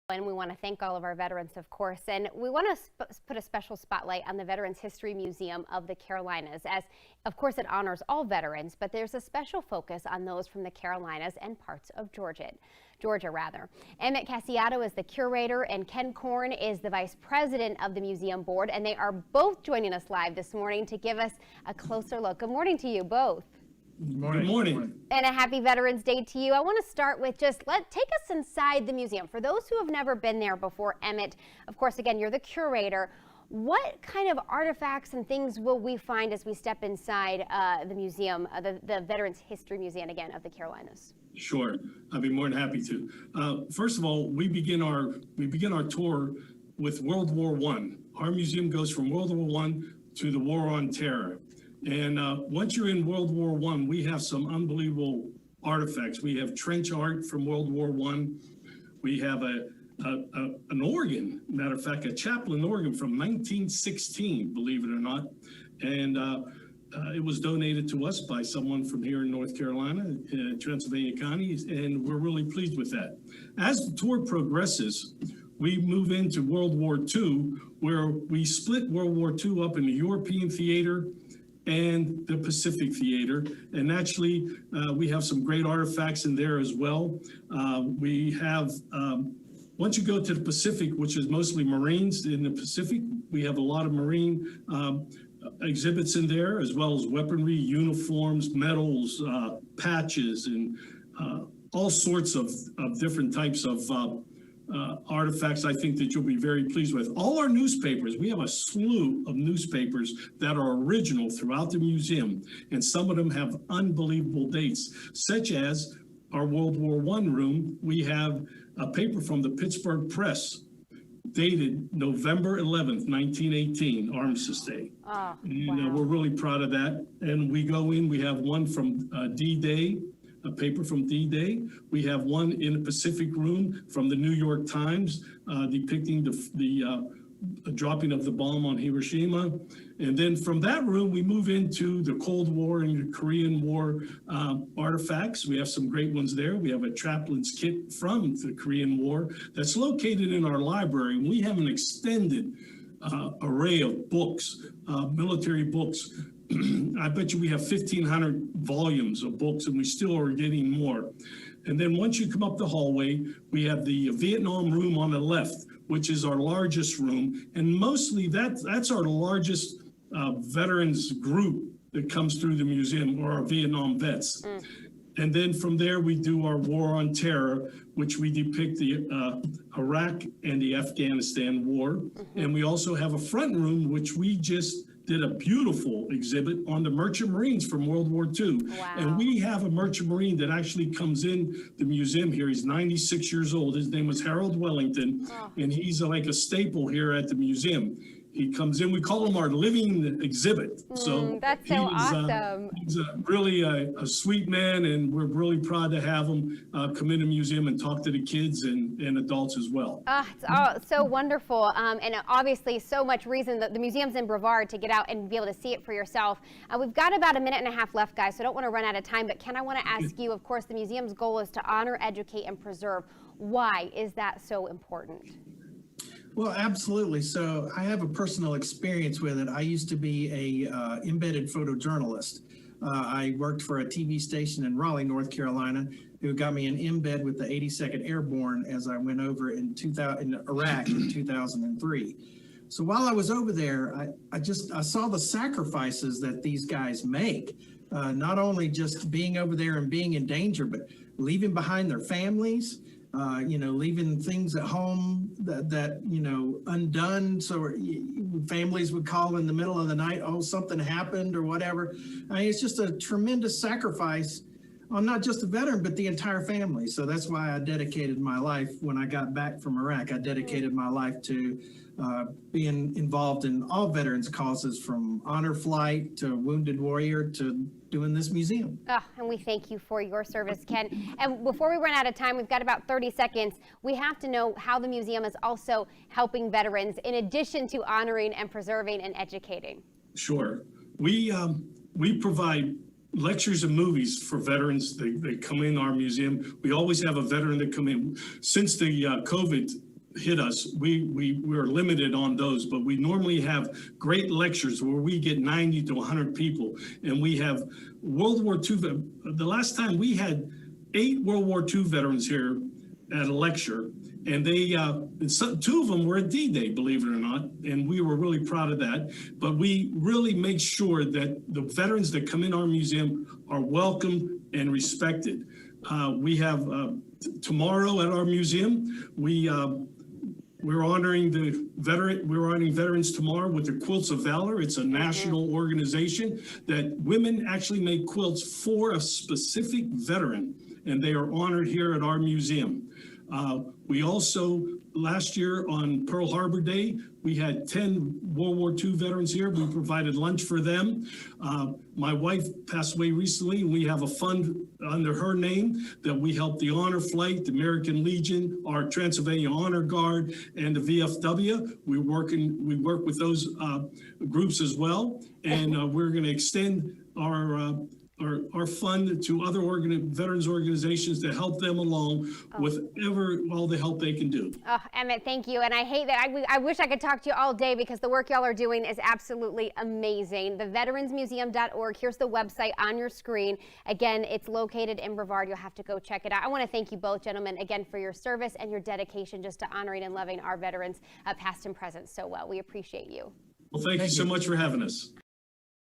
And we want to thank all of our veterans, of course. And we want to put a special spotlight on the Veterans History Museum of the Carolinas, as, of course, it honors all veterans, but there's a special focus on those from the Carolinas and parts of Georgia. Emmett Casciato is the curator, and Ken Korn is the vice president of the museum board, and they are both joining us live this morning to give us a closer look. Good morning to you both. Good morning. Good morning. And a happy Veterans Day to you. I want to start with take us inside the museum. For those who have never been there before, Emmett, of course, again, you're the curator. What kind of artifacts and things will we find as we step inside the museum, the Veterans History Museum, again, of the Carolinas? Sure, I'd be more than happy to. First of all, we begin our tour with World War I. Our museum goes from World War I to the War on Terror. And once you're in World War I, we have some unbelievable artifacts. We have trench art from World War I. We have an organ, matter of fact, a chaplain organ from 1916, believe it or not. And it was donated to us by someone from here in North Carolina, Transylvania County, and we're really pleased with that. As the tour progresses, we move into World War II, where we split World War II up in the European theater and the Pacific Theater. And actually, we have some great artifacts in there as well. We have, once you go to the Pacific, which is mostly Marines in the Pacific, we have a lot of Marine exhibits in there, as well as weaponry, uniforms, medals, patches, and all sorts of different types of artifacts I think that you'll be very pleased with. All our newspapers, we have a slew of newspapers that are original throughout the museum, and some of them have unbelievable dates, such as our World War I room. We have a paper from the Pittsburgh Prez dated November 11th, 1918, Armistice Day. Oh, and wow. We're really proud of that. And we go in, we have one from D-Day, a paper from D-Day. We have one in the Pacific Room from the New York Times depicting the dropping of the bomb on Hiroshima. And then from that room, we move into the Cold War and the Korean War artifacts. We have some great ones there. We have a chaplain's kit from the Korean War that's located in our library. We have an extended array of books, military books. I bet you we have 1,500 volumes of books, and we still are getting more. And then once you come up the hallway, we have the Vietnam room on the left, which is our largest room. And mostly that's our largest veterans group that comes through the museum, or our Vietnam vets. And then from there, we do our War on Terror, which we depict the Iraq and the Afghanistan war. And we also have a front room, which we just did a beautiful exhibit on the Merchant Marines from World War II. Wow. And we have a Merchant Marine that actually comes in the museum here. He's 96 years old. His name was Harold Wellington, and he's like a staple here at the museum. He comes in, we call him our living exhibit. So that's so awesome. He's really a sweet man, and we're really proud to have him come in the museum and talk to the kids and adults as well. It's all so wonderful, and obviously so much reason that the museum's in Brevard to get out and be able to see it for yourself. We've got about a minute and a half left, guys, so I don't want to run out of time, but Ken, I want to ask you, of course, the museum's goal is to honor, educate, and preserve. Why is that so important? Well, absolutely. So I have a personal experience with it. I used to be a embedded photojournalist. I worked for a TV station in Raleigh, North Carolina, who got me an embed with the 82nd Airborne as I went over in Iraq in 2003. So while I was over there, I saw the sacrifices that these guys make, not only just being over there and being in danger, but leaving behind their families, leaving things at home that undone. So families would call in the middle of the night, oh, something happened or whatever. I mean, it's just a tremendous sacrifice on not just the veteran, but the entire family. So that's why I dedicated my life when I got back from Iraq. I dedicated my life to being involved in all veterans causes, from honor flight to wounded warrior to doing this museum. And we thank you for your service, Ken. And before we run out of time, we've got about 30 seconds. We have to know how the museum is also helping veterans in addition to honoring and preserving and educating. Sure. We provide lectures and movies for veterans. They come in our museum. We always have a veteran that come in. Since the COVID hit us, we're limited on those, but we normally have great lectures where we get 90 to 100 people. And we have World War II. The last time we had 8 World War II veterans here at a lecture, and they, two of them were at D-Day, believe it or not, and we were really proud of that. But we really make sure that the veterans that come in our museum are welcomed and respected. We have tomorrow at our museum, we're honoring veterans tomorrow with the Quilts of Valor. It's a national organization that women actually make quilts for a specific veteran, and they are honored here at our museum. We also, last year on Pearl Harbor Day, we had 10 World War II veterans here. We provided lunch for them. My wife passed away recently, and we have a fund under her name that we help the Honor Flight, the American Legion, our Transylvania Honor Guard, and the VFW. We work with those groups as well, and we're going to extend our fund to other veterans organizations to help them along with all the help they can do. Oh, Emmett, thank you. And I hate that I wish I could talk to you all day because the work y'all are doing is absolutely amazing. TheVeteransMuseum.org. Here's the website on your screen. Again, it's located in Brevard. You'll have to go check it out. I want to thank you both, gentlemen, again for your service and your dedication just to honoring and loving our veterans, past and present, so well. We appreciate you. Well, thank you so much for having us.